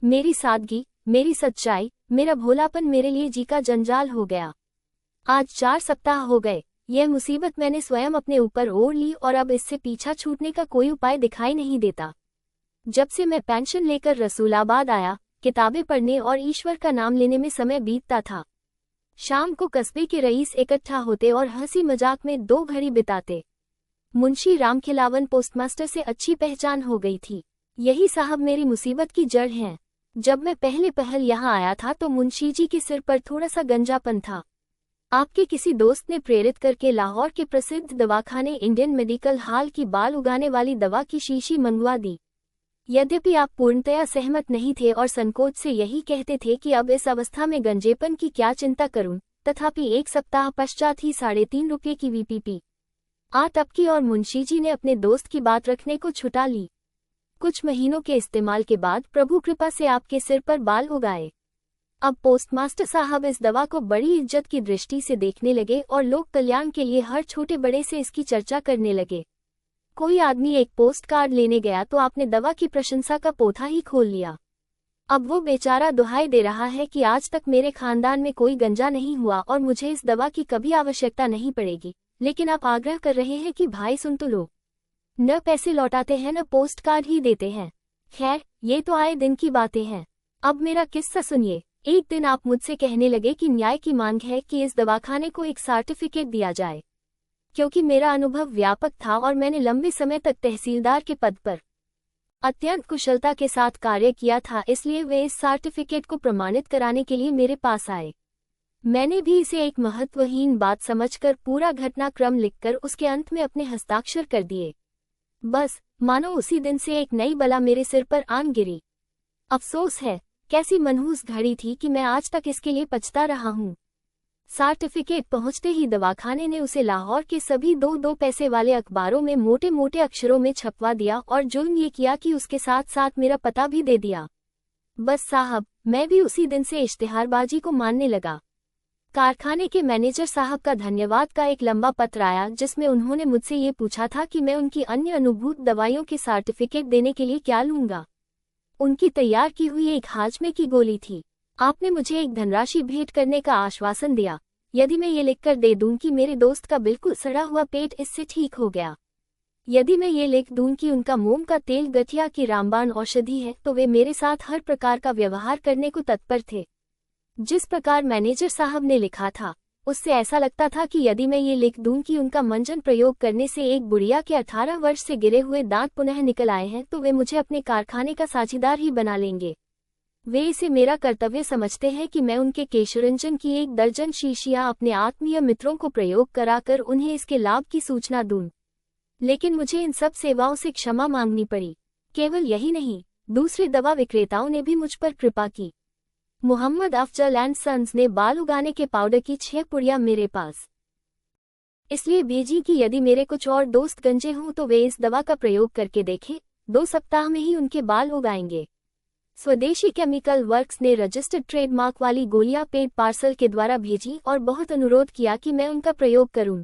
मेरी सादगी, मेरी सच्चाई, मेरा भोलापन मेरे लिए जी का जंजाल हो गया। आज 4 सप्ताह हो गए, यह मुसीबत मैंने स्वयं अपने ऊपर ओढ़ ली और अब इससे पीछा छूटने का कोई उपाय दिखाई नहीं देता। जब से मैं पेंशन लेकर रसूलाबाद आया, किताबें पढ़ने और ईश्वर का नाम लेने में समय बीतता था। शाम को कस्बे के रईस इकट्ठा होते और हंसी मजाक में 2 घड़ी बिताते। मुंशी रामखिलावन पोस्टमास्टर से अच्छी पहचान हो गई थी। यही साहब मेरी मुसीबत की जड़ हैं। जब मैं पहले पहल यहाँ आया था तो मुंशी जी के सिर पर थोड़ा सा गंजापन था। आपके किसी दोस्त ने प्रेरित करके लाहौर के प्रसिद्ध दवाखाने इंडियन मेडिकल हॉल की बाल उगाने वाली दवा की शीशी मंगवा दी। यद्यपि आप पूर्णतया सहमत नहीं थे और संकोच से यही कहते थे कि अब इस अवस्था में गंजेपन की क्या चिंता करूं, तथापि 1 सप्ताह पश्चात ही 3.5 रुपये की वीपीपी आ टपकी और मुंशी जी ने अपने दोस्त की बात रखने को छुटा ली। कुछ महीनों के इस्तेमाल के बाद प्रभु कृपा से आपके सिर पर बाल उगाए। अब पोस्टमास्टर साहब इस दवा को बड़ी इज्जत की दृष्टि से देखने लगे और लोक कल्याण के लिए हर छोटे बड़े से इसकी चर्चा करने लगे। कोई आदमी एक पोस्ट कार्ड लेने गया तो आपने दवा की प्रशंसा का पोथा ही खोल लिया। अब वो बेचारा दुहाई दे रहा है कि आज तक मेरे खानदान में कोई गंजा नहीं हुआ और मुझे इस दवा की कभी आवश्यकता नहीं पड़ेगी, लेकिन आप आग्रह कर रहे हैं कि भाई सुन तो लो। न पैसे लौटाते हैं न पोस्ट कार्ड ही देते हैं। खैर, ये तो आए दिन की बातें हैं। अब मेरा किस्सा सुनिए। एक दिन आप मुझसे कहने लगे कि न्याय की मांग है कि इस दवाखाने को एक सर्टिफिकेट दिया जाए। क्योंकि मेरा अनुभव व्यापक था और मैंने लंबे समय तक तहसीलदार के पद पर अत्यंत कुशलता के साथ कार्य किया था, इसलिए वे इस सर्टिफिकेट को प्रमाणित कराने के लिए मेरे पास आए। मैंने भी इसे एक महत्वहीन बात समझकर पूरा घटनाक्रम लिखकर उसके अंत में अपने हस्ताक्षर कर दिए। बस मानो उसी दिन से एक नई बला मेरे सिर पर आन गिरी। अफसोस है, कैसी मनहूस घड़ी थी कि मैं आज तक इसके लिए पछता रहा हूँ। सर्टिफिकेट पहुंचते ही दवाखाने ने उसे लाहौर के सभी 2 पैसे वाले अखबारों में मोटे मोटे अक्षरों में छपवा दिया और जुल्म ये किया कि उसके साथ साथ मेरा पता भी दे दिया। बस साहब, मैं भी उसी दिन से इश्तिहारबाजी को मानने लगा। कारखाने के मैनेजर साहब का धन्यवाद का एक लंबा पत्र आया जिसमें उन्होंने मुझसे ये पूछा था कि मैं उनकी अन्य अनुभूत दवाइयों के सर्टिफिकेट देने के लिए क्या लूंगा। उनकी तैयार की हुई एक हाजमे की गोली थी। आपने मुझे एक धनराशि भेंट करने का आश्वासन दिया यदि मैं ये लिखकर दे दूं कि मेरे दोस्त का बिल्कुल सड़ा हुआ पेट इससे ठीक हो गया। यदि मैं ये लिख दूं कि उनका मोम का तेल गठिया की रामबाण औषधि है तो वे मेरे साथ हर प्रकार का व्यवहार करने को तत्पर थे। जिस प्रकार मैनेजर साहब ने लिखा था उससे ऐसा लगता था कि यदि मैं ये लिख दूं कि उनका मंजन प्रयोग करने से एक बुढ़िया के 18 वर्ष से गिरे हुए दांत पुनः निकल आए हैं तो वे मुझे अपने कारखाने का साझीदार ही बना लेंगे। वे इसे मेरा कर्तव्य समझते हैं कि मैं उनके केशरंजन की 1 दर्जन शीशियां अपने आत्मीय मित्रों को प्रयोग कराकर उन्हें इसके लाभ की सूचना दूं। लेकिन मुझे इन सब सेवाओं से क्षमा मांगनी पड़ी। केवल यही नहीं, दूसरे दवा विक्रेताओं ने भी मुझ पर कृपा की। मोहम्मद अफजल एंड सन्स ने बाल उगाने के पाउडर की 6 पुड़ियां मेरे पास इसलिए भेजी कि यदि मेरे कुछ और दोस्त गंजे हों तो वे इस दवा का प्रयोग करके देखें, 2 सप्ताह में ही उनके बाल उगाएंगे। स्वदेशी केमिकल वर्क्स ने रजिस्टर्ड ट्रेडमार्क वाली गोलियां पेड पार्सल के द्वारा भेजी और बहुत अनुरोध किया कि मैं उनका प्रयोग करूं।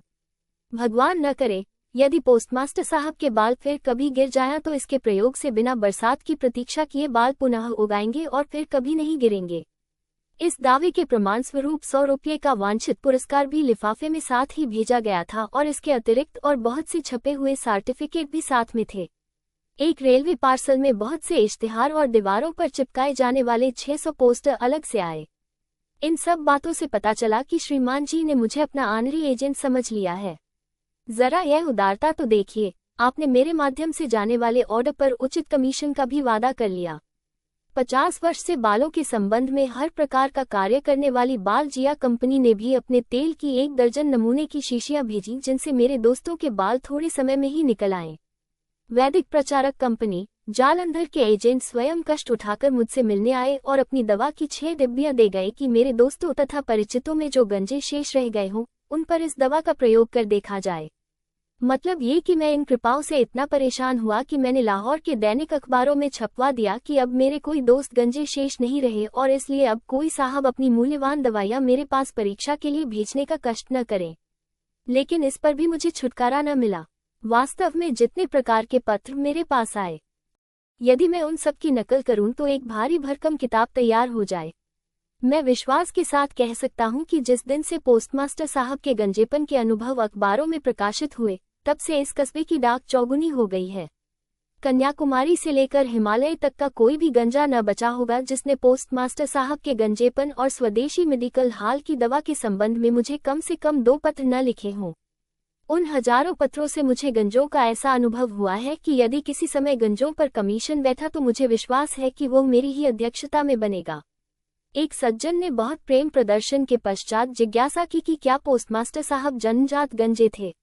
भगवान न करे, यदि पोस्टमास्टर साहब के बाल फिर कभी गिर जाएं तो इसके प्रयोग से बिना बरसात की प्रतीक्षा किए बाल पुनः उगाएंगे और फिर कभी नहीं गिरेंगे। इस दावे के प्रमाण स्वरूप 100 रुपये का वांछित पुरस्कार भी लिफाफे में साथ ही भेजा गया था और इसके अतिरिक्त और बहुत से छपे हुए सर्टिफिकेट भी साथ में थे। एक रेलवे पार्सल में बहुत से इश्तिहार और दीवारों पर चिपकाए जाने वाले 600 पोस्टर अलग से आए। इन सब बातों से पता चला कि श्रीमान जी ने मुझे अपना ऑनरी एजेंट समझ लिया है। जरा यह उदारता तो देखिए, आपने मेरे माध्यम से जाने वाले ऑर्डर पर उचित कमीशन का भी वादा कर लिया। 50 वर्ष से बालों के संबंध में हर प्रकार का कार्य करने वाली बाल जिया कंपनी ने भी अपने तेल की 1 दर्जन नमूने की शीशियां भेजी जिनसे मेरे दोस्तों के बाल थोड़े समय में ही निकल आए। वैदिक प्रचारक कंपनी जालंधर के एजेंट स्वयं कष्ट उठाकर मुझसे मिलने आए और अपनी दवा की 6 डिब्बियां दे गए कि मेरे दोस्तों तथा परिचितों में जो गंजे शेष रह गए हों उन पर इस दवा का प्रयोग कर देखा जाए। मतलब ये कि मैं इन कृपाओं से इतना परेशान हुआ कि मैंने लाहौर के दैनिक अखबारों में छपवा दिया कि अब मेरे कोई दोस्त गंजे शेष नहीं रहे और इसलिए अब कोई साहब अपनी मूल्यवान दवाइयां मेरे पास परीक्षा के लिए भेजने का कष्ट न करें। लेकिन इस पर भी मुझे छुटकारा न मिला। वास्तव में जितने प्रकार के पत्र मेरे पास आए, यदि मैं उन सब की नकल करूं तो एक भारी भरकम किताब तैयार हो जाए। मैं विश्वास के साथ कह सकता हूं कि जिस दिन से पोस्टमास्टर साहब के गंजेपन के अनुभव अखबारों में प्रकाशित हुए, तब से इस कस्बे की डाक चौगुनी हो गई है। कन्याकुमारी से लेकर हिमालय तक का कोई भी गंजा न बचा होगा जिसने पोस्टमास्टर साहब के गंजेपन और स्वदेशी मेडिकल हाल की दवा के संबंध में मुझे कम से कम 2 पत्र न लिखे हों। उन हजारों पत्रों से मुझे गंजों का ऐसा अनुभव हुआ है कि यदि किसी समय गंजों पर कमीशन बैठा तो मुझे विश्वास है कि वो मेरी ही अध्यक्षता में बनेगा। एक सज्जन ने बहुत प्रेम प्रदर्शन के पश्चात जिज्ञासा की कि क्या पोस्टमास्टर साहब जन्मजात गंजे थे।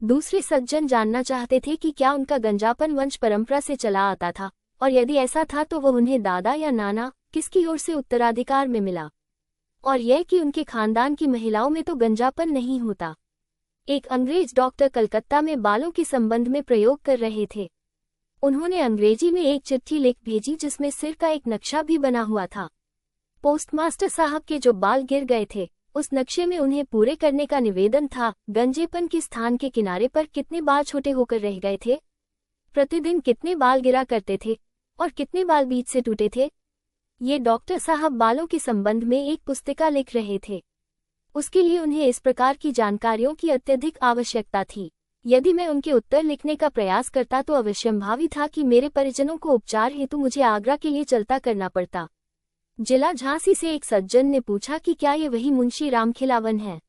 दूसरे सज्जन जानना चाहते थे कि क्या उनका गंजापन वंश परंपरा से चला आता था, और यदि ऐसा था तो वो उन्हें दादा या नाना किसकी ओर से उत्तराधिकार में मिला, और यह कि उनके खानदान की महिलाओं में तो गंजापन नहीं होता। एक अंग्रेज डॉक्टर कलकत्ता में बालों के संबंध में प्रयोग कर रहे थे। उन्होंने अंग्रेजी में एक चिट्ठी लिख भेजी जिसमें सिर का एक नक्शा भी बना हुआ था। पोस्टमास्टर साहब के जो बाल गिर गए थे, उस नक्शे में उन्हें पूरे करने का निवेदन था। गंजेपन के स्थान के किनारे पर कितने बाल छोटे होकर रह गए थे, प्रतिदिन कितने बाल गिरा करते थे, और कितने बाल बीच से टूटे थे। ये डॉक्टर साहब बालों के संबंध में एक पुस्तिका लिख रहे थे। उसके लिए उन्हें इस प्रकार की जानकारियों की अत्यधिक आवश्यकता थी। यदि मैं उनके उत्तर लिखने का प्रयास करता तो अवश्यंभावी था कि मेरे परिजनों को उपचार हेतु मुझे आगरा के लिए चलता करना पड़ता। जिला झांसी से एक सज्जन ने पूछा कि क्या ये वही मुंशी रामखिलावन है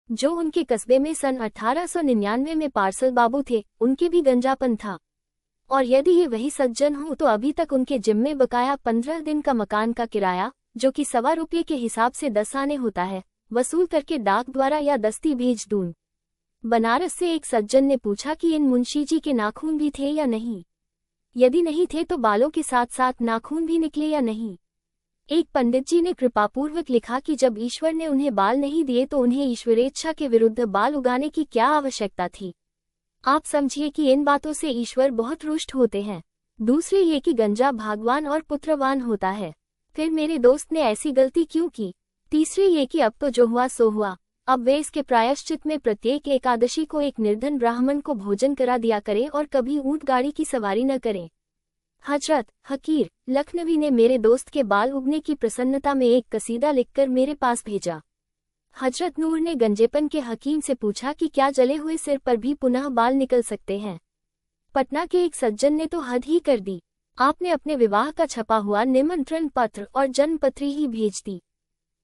जो उनके कस्बे में सन 1899 में पार्सल बाबू थे। उनके भी गंजापन था, और यदि ये वही सज्जन हो तो अभी तक उनके जिम्मे बकाया 15 दिन का मकान का किराया, जो कि ₹1.25 के हिसाब से 10 आने होता है, वसूल करके डाक द्वारा या दस्ती भेज दूं। बनारस से एक सज्जन ने पूछा कि इन मुंशी जी के नाखून भी थे या नहीं, यदि नहीं थे तो बालों के साथ साथ नाखून भी निकले या नहीं। एक पंडित जी ने कृपापूर्वक लिखा कि जब ईश्वर ने उन्हें बाल नहीं दिए तो उन्हें ईश्वरेच्छा के विरुद्ध बाल उगाने की क्या आवश्यकता थी। आप समझिए कि इन बातों से ईश्वर बहुत रुष्ट होते हैं। दूसरे ये कि गंजा भागवान और पुत्रवान होता है, फिर मेरे दोस्त ने ऐसी गलती क्यों की। तीसरे ये कि अब तो जो हुआ सो हुआ, अब वे इसके प्रायश्चित में प्रत्येक एकादशी को एक निर्धन ब्राह्मण को भोजन करा दिया करें और कभी ऊंट गाड़ी की सवारी न करें। हजरत हकीर लखनवी ने मेरे दोस्त के बाल उगने की प्रसन्नता में एक कसीदा लिखकर मेरे पास भेजा। हजरत नूर ने गंजेपन के हकीम से पूछा कि क्या जले हुए सिर पर भी पुनः बाल निकल सकते हैं। पटना के एक सज्जन ने तो हद ही कर दी, आपने अपने विवाह का छपा हुआ निमंत्रण पत्र और जन्मपत्री ही भेज दी।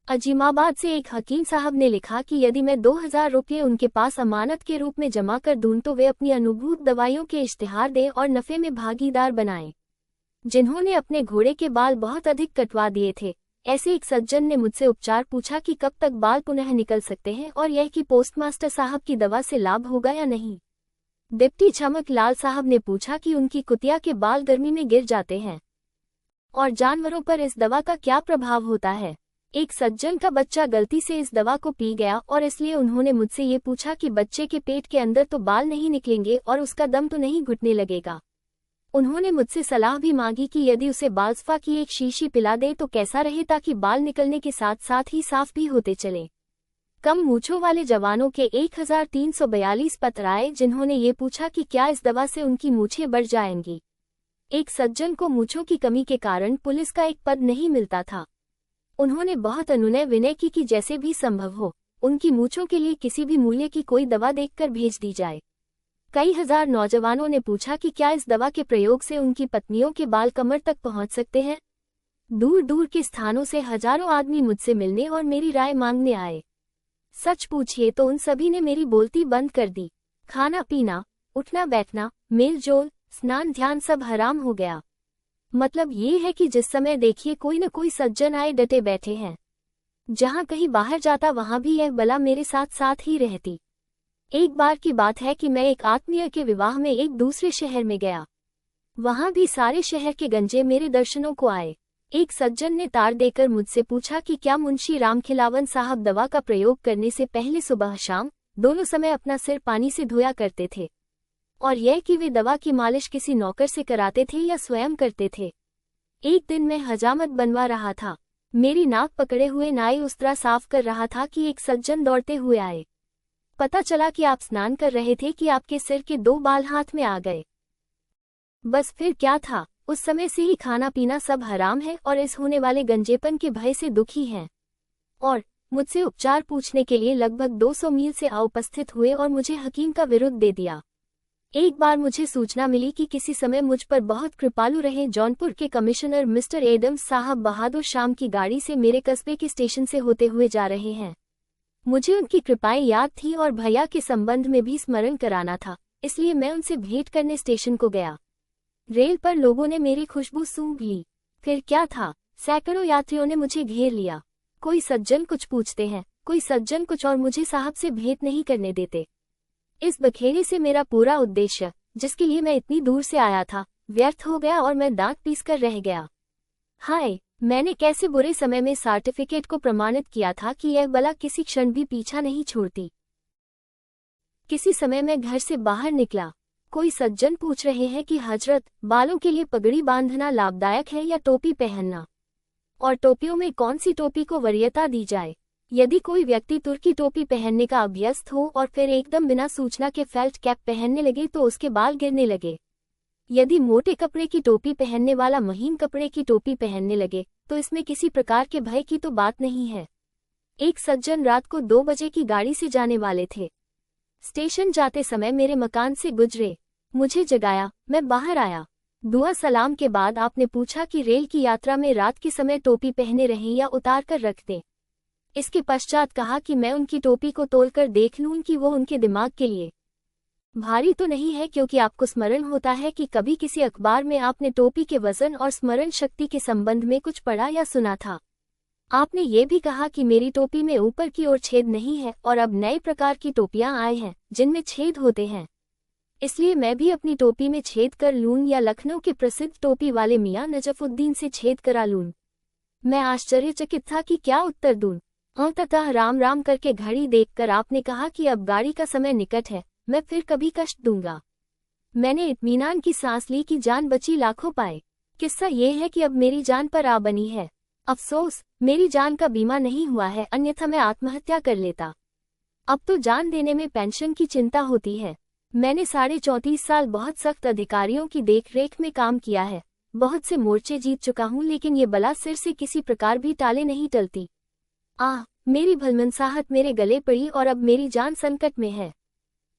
अजीमाबाद से एक हकीम साहब ने लिखा कि यदि मैं 2000 रुपये उनके पास अमानत के रूप में जमा कर दूं तो वे अपनी अनुभूत दवाइयों के इश्तिहार दें और नफे में भागीदार बनाएं। जिन्होंने अपने घोड़े के बाल बहुत अधिक कटवा दिए थे, ऐसे एक सज्जन ने मुझसे उपचार पूछा कि कब तक बाल पुनः निकल सकते हैं और यह कि पोस्टमास्टर साहब की दवा से लाभ होगा या नहीं। डिप्टी चमक लाल साहब ने पूछा कि उनकी कुतिया के बाल गर्मी में गिर जाते हैं और जानवरों पर इस दवा का क्या प्रभाव होता है। एक सज्जन का बच्चा गलती से इस दवा को पी गया और इसलिए उन्होंने मुझसे ये पूछा कि बच्चे के पेट के अंदर तो बाल नहीं निकलेंगे और उसका दम तो नहीं घुटने लगेगा। उन्होंने मुझसे सलाह भी मांगी कि यदि उसे बालसफा की एक शीशी पिला दे तो कैसा रहे, ताकि बाल निकलने के साथ साथ ही साफ भी होते चले। कम मूछों वाले जवानों के 1342 पत्र आए जिन्होंने ये पूछा कि क्या इस दवा से उनकी मूछें बढ़ जाएंगी। एक सज्जन को मूछों की कमी के कारण पुलिस का एक पद नहीं मिलता था। उन्होंने बहुत अनुनय विनय की कि जैसे भी संभव हो उनकी मूछों के लिए किसी भी मूल्य की कोई दवा देखकर भेज दी जाए। कई हजार नौजवानों ने पूछा कि क्या इस दवा के प्रयोग से उनकी पत्नियों के बाल कमर तक पहुंच सकते हैं। दूर दूर के स्थानों से हजारों आदमी मुझसे मिलने और मेरी राय मांगने आए। सच पूछिए तो उन सभी ने मेरी बोलती बंद कर दी। खाना पीना, उठना बैठना, मेल जोल, स्नान ध्यान सब हराम हो गया। मतलब ये है कि जिस समय देखिए कोई न कोई सज्जन आए डटे बैठे हैं। जहां कहीं बाहर जाता वहां भी यह बला मेरे साथ साथ ही रहती। एक बार की बात है कि मैं एक आत्मीय के विवाह में एक दूसरे शहर में गया। वहां भी सारे शहर के गंजे मेरे दर्शनों को आए। एक सज्जन ने तार देकर मुझसे पूछा कि क्या मुंशी रामखिलावन साहब दवा का प्रयोग करने से पहले सुबह शाम दोनों समय अपना सिर पानी से धोया करते थे, और यह कि वे दवा की मालिश किसी नौकर से कराते थे या स्वयं करते थे। एक दिन मैं हजामत बनवा रहा था। मेरी नाक पकड़े हुए नाई उस्तरा साफ कर रहा था कि एक सज्जन दौड़ते हुए आए। पता चला कि आप स्नान कर रहे थे कि आपके सिर के 2 बाल हाथ में आ गए। बस फिर क्या था, उस समय से ही खाना पीना सब हराम है और इस होने वाले गंजेपन के भय से दुखी हैं। और मुझसे उपचार पूछने के लिए लगभग 200 मील से उपस्थित हुए और मुझे हकीम का विरुद्ध दे दिया। एक बार मुझे सूचना मिली कि किसी समय मुझ पर बहुत कृपालु रहे जौनपुर के कमिश्नर मिस्टर एडम्स साहब बहादुर शाम की गाड़ी से मेरे कस्बे के स्टेशन से होते हुए जा रहे हैं। मुझे उनकी कृपाएं याद थी और भैया के संबंध में भी स्मरण कराना था, इसलिए मैं उनसे भेंट करने स्टेशन को गया। रेल पर लोगों ने मेरी खुशबू सूंघ ली। फिर क्या था, सैकड़ों यात्रियों ने मुझे घेर लिया। कोई सज्जन कुछ पूछते हैं, कोई सज्जन कुछ, और मुझे साहब से भेंट नहीं करने देते। इस बखेड़े से मेरा पूरा उद्देश्य, जिसके लिए मैं इतनी दूर से आया था, व्यर्थ हो गया और मैं दांत पीसकर रह गया। हाय, मैंने कैसे बुरे समय में सर्टिफिकेट को प्रमाणित किया था कि यह बला किसी क्षण भी पीछा नहीं छोड़ती। किसी समय मैं घर से बाहर निकला। कोई सज्जन पूछ रहे हैं कि हजरत, बालों के लिए पगड़ी बांधना लाभदायक है या टोपी पहनना, और टोपियों में कौन सी टोपी को वरीयता दी जाए। यदि कोई व्यक्ति तुर्की टोपी पहनने का अभ्यस्त हो और फिर एकदम बिना सूचना के फेल्ट कैप पहनने लगे तो उसके बाल गिरने लगे। यदि मोटे कपड़े की टोपी पहनने वाला महीन कपड़े की टोपी पहनने लगे तो इसमें किसी प्रकार के भय की तो बात नहीं है। एक सज्जन रात को 2 बजे की गाड़ी से जाने वाले थे। स्टेशन जाते समय मेरे मकान से गुजरे, मुझे जगाया, मैं बाहर आया। दुआ सलाम के बाद आपने पूछा कि रेल की यात्रा में रात के समय टोपी पहने रहें या उतार कर रख दें। इसके पश्चात कहा कि मैं उनकी टोपी को तोलकर देख लूं कि वो उनके दिमाग के लिए भारी तो नहीं है, क्योंकि आपको स्मरण होता है कि कभी किसी अखबार में आपने टोपी के वजन और स्मरण शक्ति के संबंध में कुछ पढ़ा या सुना था। आपने ये भी कहा कि मेरी टोपी में ऊपर की ओर छेद नहीं है और अब नए प्रकार की टोपियां आए हैं जिनमें छेद होते हैं, इसलिए मैं भी अपनी टोपी में छेद कर लूं या लखनऊ के प्रसिद्ध टोपी वाले मियां नजफुद्दीन से छेद करा लूं। मैं आश्चर्यचकित था कि क्या उत्तर दूं। अंततः राम राम करके घड़ी देखकर आपने कहा कि अब गाड़ी का समय निकट है, मैं फिर कभी कष्ट दूंगा। मैंने इत्मीनान की सांस ली कि जान बची लाखों पाए। किस्सा ये है कि अब मेरी जान पर आ बनी है। अफसोस, मेरी जान का बीमा नहीं हुआ है, अन्यथा मैं आत्महत्या कर लेता। अब तो जान देने में पेंशन की चिंता होती है। मैंने 34.5 साल बहुत सख्त अधिकारियों की देखरेख में काम किया है, बहुत से मोर्चे जीत चुका हूं, लेकिन ये बला सिर से किसी प्रकार भी टाले नहीं टलती। मेरी भलमनसाहट मेरे गले पड़ी और अब मेरी जान संकट में है।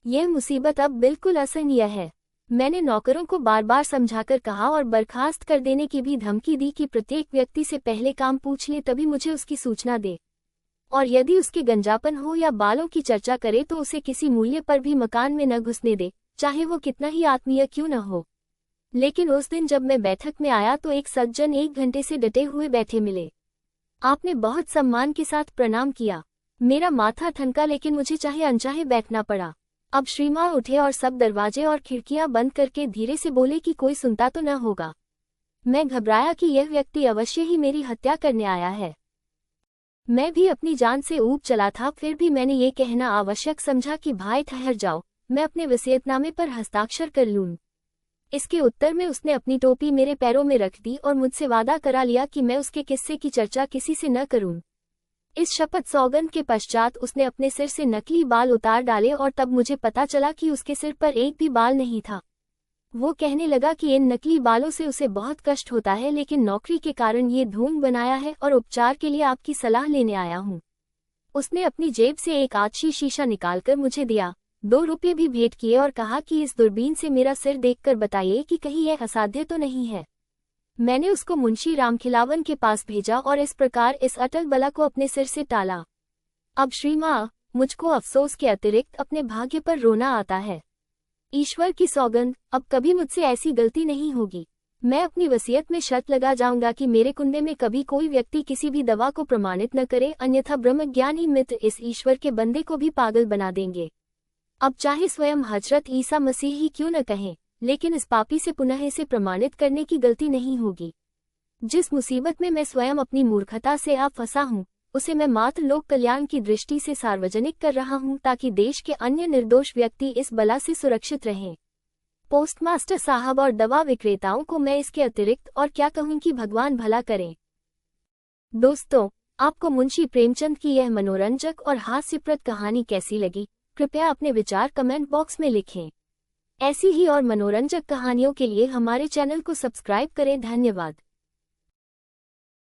यह मुसीबत अब बिल्कुल असहनीय है। मैंने नौकरों को बार बार समझाकर कहा और बर्खास्त कर देने की भी धमकी दी कि प्रत्येक व्यक्ति से पहले काम पूछ ले, तभी मुझे उसकी सूचना दे, और यदि उसके गंजापन हो या बालों की चर्चा करे तो उसे किसी मूल्य पर भी मकान में न घुसने दे, चाहे वो कितना ही आत्मीय क्यों न हो। लेकिन उस दिन जब मैं बैठक में आया तो एक सज्जन 1 घंटे से डटे हुए बैठे मिले। आपने बहुत सम्मान के साथ प्रणाम किया। मेरा माथा ठनका, लेकिन मुझे चाहे अनचाहे बैठना पड़ा। अब श्रीमान उठे और सब दरवाजे और खिड़कियां बंद करके धीरे से बोले कि कोई सुनता तो न होगा। मैं घबराया कि यह व्यक्ति अवश्य ही मेरी हत्या करने आया है। मैं भी अपनी जान से ऊब चला था, फिर भी मैंने ये कहना आवश्यक समझा कि भाई ठहर जाओ, मैं अपने वसीयतनामे पर हस्ताक्षर कर लूं। इसके उत्तर में उसने अपनी टोपी मेरे पैरों में रख दी और मुझसे वादा करा लिया कि मैं उसके किस्से की चर्चा किसी से न करूं। इस शपथ सौगंध के पश्चात उसने अपने सिर से नकली बाल उतार डाले और तब मुझे पता चला कि उसके सिर पर एक भी बाल नहीं था। वो कहने लगा कि इन नकली बालों से उसे बहुत कष्ट होता है, लेकिन नौकरी के कारण ये ढोंग बनाया है और उपचार के लिए आपकी सलाह लेने आया हूँ। उसने अपनी जेब से एक आछी शीशा निकालकर मुझे दिया, 2 रुपये भी भेंट किए और कहा कि इस दूरबीन से मेरा सिर देखकर बताइए कि कहीं यह असाध्य तो नहीं है। मैंने उसको मुंशी रामखिलावन के पास भेजा और इस प्रकार इस अटल बला को अपने सिर से टाला। अब श्रीमां, मुझको अफसोस के अतिरिक्त अपने भाग्य पर रोना आता है। ईश्वर की सौगंध, अब कभी मुझसे ऐसी गलती नहीं होगी। मैं अपनी वसीयत में शर्त लगा जाऊंगा कि मेरे कुंडे में कभी कोई व्यक्ति किसी भी दवा को प्रमाणित न करे, अन्यथा ब्रह्मज्ञानी मित्र इस ईश्वर के बंदे को भी पागल बना देंगे। अब चाहे स्वयं हजरत ईसा मसीह ही क्यों न कहें, लेकिन इस पापी से पुनः इसे प्रमाणित करने की गलती नहीं होगी। जिस मुसीबत में मैं स्वयं अपनी मूर्खता से आप फंसा हूँ, उसे मैं मात्र लोक कल्याण की दृष्टि से सार्वजनिक कर रहा हूँ, ताकि देश के अन्य निर्दोष व्यक्ति इस बला से सुरक्षित रहें। पोस्टमास्टर साहब और दवा विक्रेताओं को मैं इसके अतिरिक्त और क्या कहूँ कि भगवान भला करें। दोस्तों, आपको मुंशी प्रेमचंद की यह मनोरंजक और हास्यप्रद कहानी कैसी लगी? कृपया अपने विचार कमेंट बॉक्स में लिखें। ऐसी ही और मनोरंजक कहानियों के लिए हमारे चैनल को सब्सक्राइब करें। धन्यवाद।